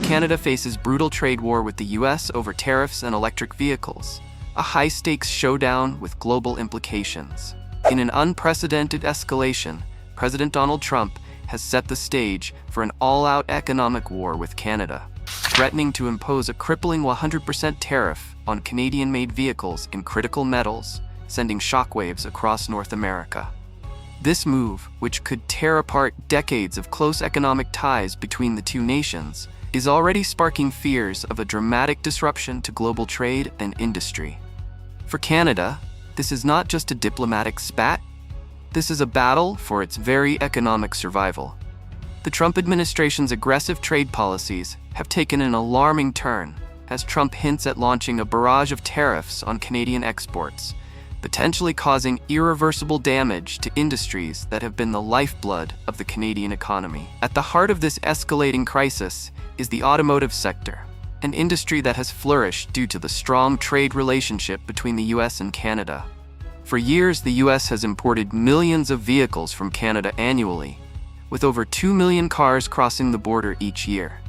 Canada faces brutal trade war with the US over tariffs and electric vehicles, a high-stakes showdown with global implications. In an unprecedented escalation, President Donald Trump has set the stage for an all-out economic war with Canada, threatening to impose a crippling 100% tariff on Canadian-made vehicles in critical metals, sending shockwaves across North America. This move, which could tear apart decades of close economic ties between the two nations, is already sparking fears of a dramatic disruption to global trade and industry. For Canada, this is not just a diplomatic spat. This is a battle for its very economic survival. The Trump administration's aggressive trade policies have taken an alarming turn as Trump hints at launching a barrage of tariffs on Canadian exports, potentially causing irreversible damage to industries that have been the lifeblood of the Canadian economy. At the heart of this escalating crisis is the automotive sector, an industry that has flourished due to the strong trade relationship between the US and Canada. For years, the US has imported millions of vehicles from Canada annually, with over 2 million cars crossing the border each year.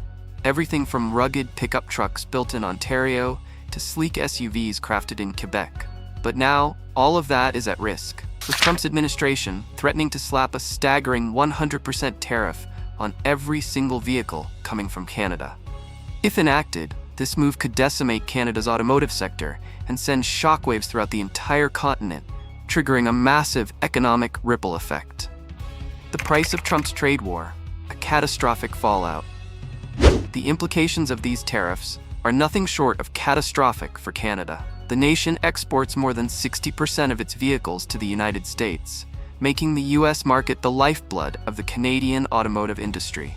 Everything from rugged pickup trucks built in Ontario to sleek SUVs crafted in Quebec. But now, all of that is at risk, with Trump's administration threatening to slap a staggering 100% tariff on every single vehicle coming from Canada. If enacted, this move could decimate Canada's automotive sector and send shockwaves throughout the entire continent, triggering a massive economic ripple effect. The price of Trump's trade war, a catastrophic fallout. The implications of these tariffs are nothing short of catastrophic for Canada. The nation exports more than 60% of its vehicles to the United States, making the US market the lifeblood of the Canadian automotive industry.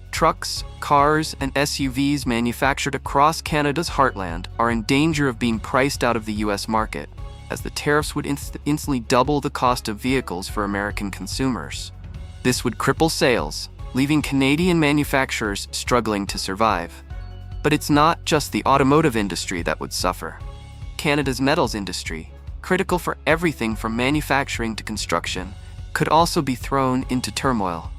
Trucks, cars, and SUVs manufactured across Canada's heartland are in danger of being priced out of the US market, as the tariffs would instantly double the cost of vehicles for American consumers. This would cripple sales, leaving Canadian manufacturers struggling to survive. But it's not just the automotive industry that would suffer. Canada's metals industry, critical for everything from manufacturing to construction, could also be thrown into turmoil.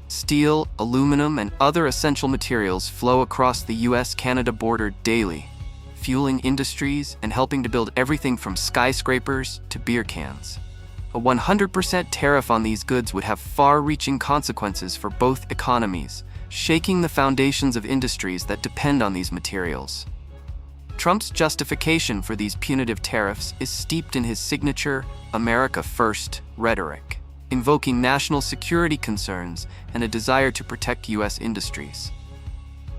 Steel, aluminum, and other essential materials flow across the US-Canada border daily, fueling industries and helping to build everything from skyscrapers to beer cans. A 100% tariff on these goods would have far-reaching consequences for both economies, shaking the foundations of industries that depend on these materials. Trump's justification for these punitive tariffs is steeped in his signature "America First" rhetoric, invoking national security concerns and a desire to protect US industries.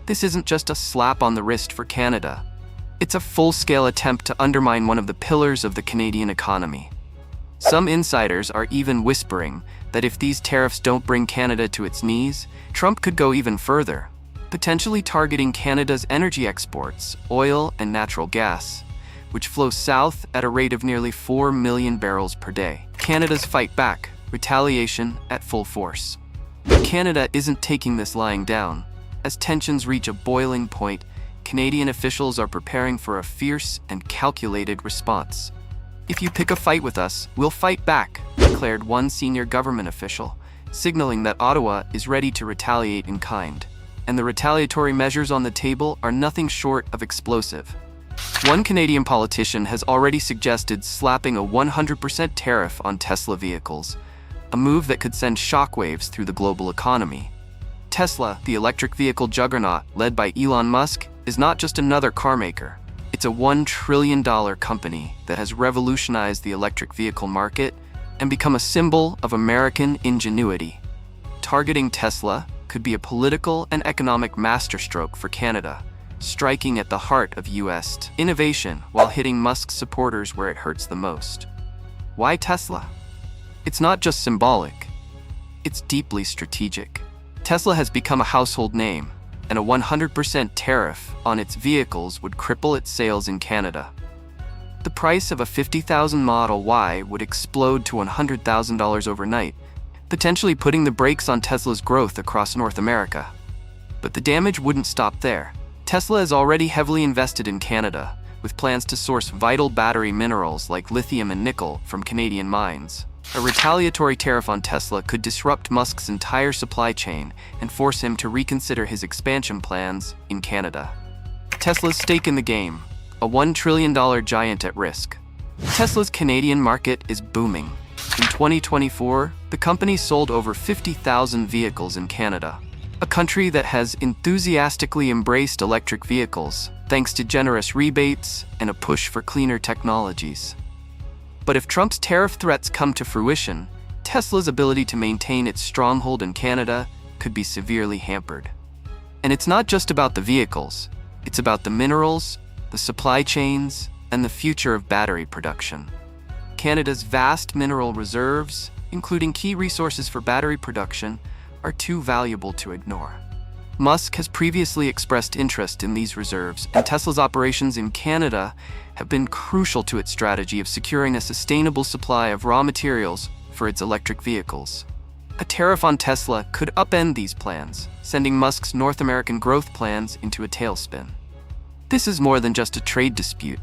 This isn't just a slap on the wrist for Canada. It's a full-scale attempt to undermine one of the pillars of the Canadian economy. Some insiders are even whispering that if these tariffs don't bring Canada to its knees, Trump could go even further, potentially targeting Canada's energy exports, oil and natural gas, which flow south at a rate of nearly 4 million barrels per day. Canada's fight back, retaliation at full force. But Canada isn't taking this lying down. As tensions reach a boiling point, Canadian officials are preparing for a fierce and calculated response. "If you pick a fight with us, we'll fight back," declared one senior government official, signaling that Ottawa is ready to retaliate in kind. And the retaliatory measures on the table are nothing short of explosive. One Canadian politician has already suggested slapping a 100% tariff on Tesla vehicles, a move that could send shockwaves through the global economy. Tesla, the electric vehicle juggernaut led by Elon Musk, is not just another car maker. It's a $1 trillion company that has revolutionized the electric vehicle market and become a symbol of American ingenuity. Targeting Tesla could be a political and economic masterstroke for Canada, striking at the heart of US innovation while hitting Musk's supporters where it hurts the most. Why Tesla? It's not just symbolic. It's deeply strategic. Tesla has become a household name, and a 100% tariff on its vehicles would cripple its sales in Canada. The price of a $50,000 Model Y would explode to $100,000 overnight, potentially putting the brakes on Tesla's growth across North America. But the damage wouldn't stop there. Tesla is already heavily invested in Canada, with plans to source vital battery minerals like lithium and nickel from Canadian mines. A retaliatory tariff on Tesla could disrupt Musk's entire supply chain and force him to reconsider his expansion plans in Canada. Tesla's stake in the game, a $1 trillion giant at risk. Tesla's Canadian market is booming. In 2024, the company sold over 50,000 vehicles in Canada, a country that has enthusiastically embraced electric vehicles thanks to generous rebates and a push for cleaner technologies. But if Trump's tariff threats come to fruition, Tesla's ability to maintain its stronghold in Canada could be severely hampered. And it's not just about the vehicles, it's about the minerals, the supply chains, and the future of battery production. Canada's vast mineral reserves, including key resources for battery production, are too valuable to ignore. Musk has previously expressed interest in these reserves, and Tesla's operations in Canada have been crucial to its strategy of securing a sustainable supply of raw materials for its electric vehicles. A tariff on Tesla could upend these plans, sending Musk's North American growth plans into a tailspin. This is more than just a trade dispute.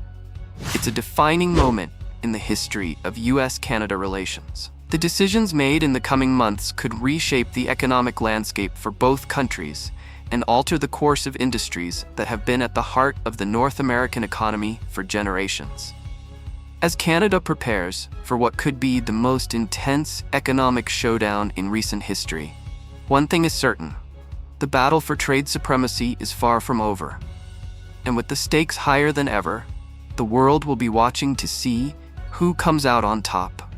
It's a defining moment in the history of US-Canada relations. The decisions made in the coming months could reshape the economic landscape for both countries and alter the course of industries that have been at the heart of the North American economy for generations. As Canada prepares for what could be the most intense economic showdown in recent history, one thing is certain: the battle for trade supremacy is far from over. And with the stakes higher than ever, the world will be watching to see who comes out on top.